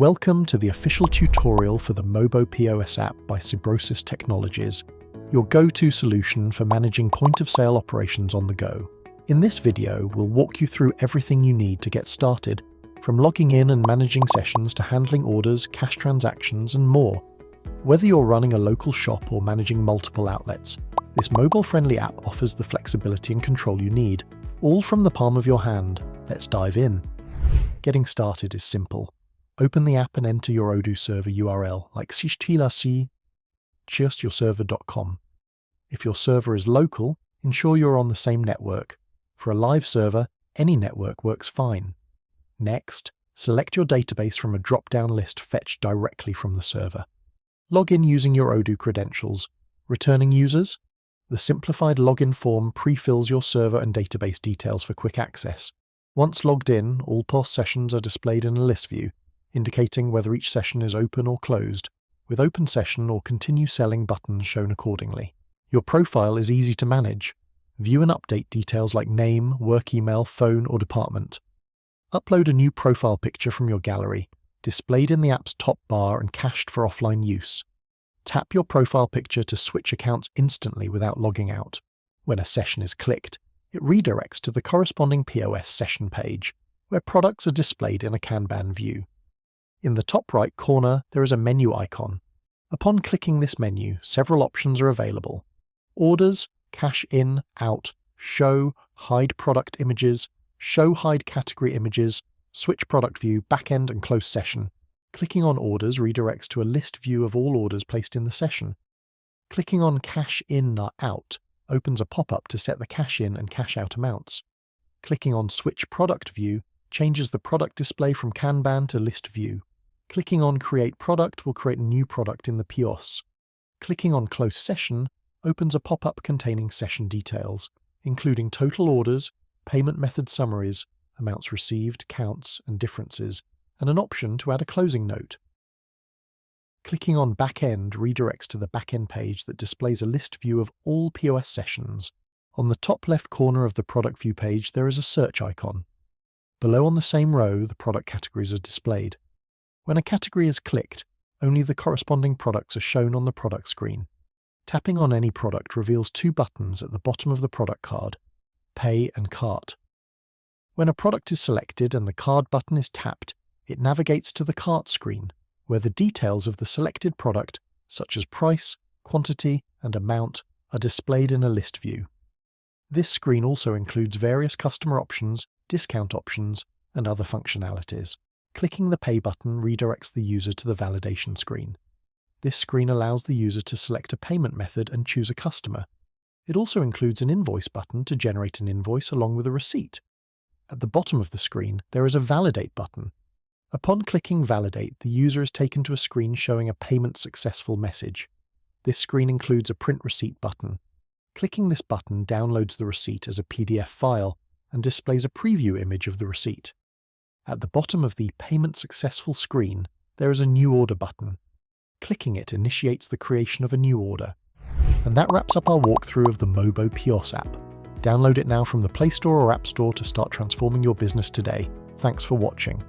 Welcome to the official tutorial for the Mobo POS app by Cybrosys Technologies, your go-to solution for managing point-of-sale operations on the go. In this video, we'll walk you through everything you need to get started, from logging in and managing sessions to handling orders, cash transactions, and more. Whether you're running a local shop or managing multiple outlets, this mobile-friendly app offers the flexibility and control you need, all from the palm of your hand. Let's dive in. Getting started is simple. Open the app and enter your Odoo server URL like cybrosys.com. If your server is local, ensure you're on the same network. For a live server, any network works fine. Next, select your database from a drop-down list fetched directly from the server. Log in using your Odoo credentials. Returning users? The simplified login form pre-fills your server and database details for quick access. Once logged in, all POS sessions are displayed in a list view, indicating whether each session is open or closed, with open session or continue selling buttons shown accordingly. Your profile is easy to manage. View and update details like name, work email, phone, or department. Upload a new profile picture from your gallery, displayed in the app's top bar and cached for offline use. Tap your profile picture to switch accounts instantly without logging out. When a session is clicked, it redirects to the corresponding POS session page, where products are displayed in a Kanban view. In the top right corner, there is a menu icon. Upon clicking this menu, several options are available. Orders, cash in, out, show, hide product images, show hide category images, switch product view, backend and close session. Clicking on orders redirects to a list view of all orders placed in the session. Clicking on cash in or out opens a pop-up to set the cash in and cash out amounts. Clicking on switch product view changes the product display from Kanban to list view. Clicking on Create Product will create a new product in the POS. Clicking on Close Session opens a pop-up containing session details, including total orders, payment method summaries, amounts received, counts, and differences, and an option to add a closing note. Clicking on Backend redirects to the backend page that displays a list view of all POS sessions. On the top left corner of the product view page, there is a search icon. Below on the same row, the product categories are displayed. When a category is clicked, only the corresponding products are shown on the product screen. Tapping on any product reveals two buttons at the bottom of the product card, Pay and Cart. When a product is selected and the card button is tapped, it navigates to the cart screen, where the details of the selected product, such as price, quantity, and amount, are displayed in a list view. This screen also includes various customer options, discount options, and other functionalities. Clicking the Pay button redirects the user to the validation screen. This screen allows the user to select a payment method and choose a customer. It also includes an invoice button to generate an invoice along with a receipt. At the bottom of the screen, there is a Validate button. Upon clicking Validate, the user is taken to a screen showing a payment successful message. This screen includes a Print Receipt button. Clicking this button downloads the receipt as a PDF file and displays a preview image of the receipt. At the bottom of the Payment Successful screen, there is a New Order button. Clicking it initiates the creation of a new order. And that wraps up our walkthrough of the Mobo POS app. Download it now from the Play Store or App Store to start transforming your business today. Thanks for watching.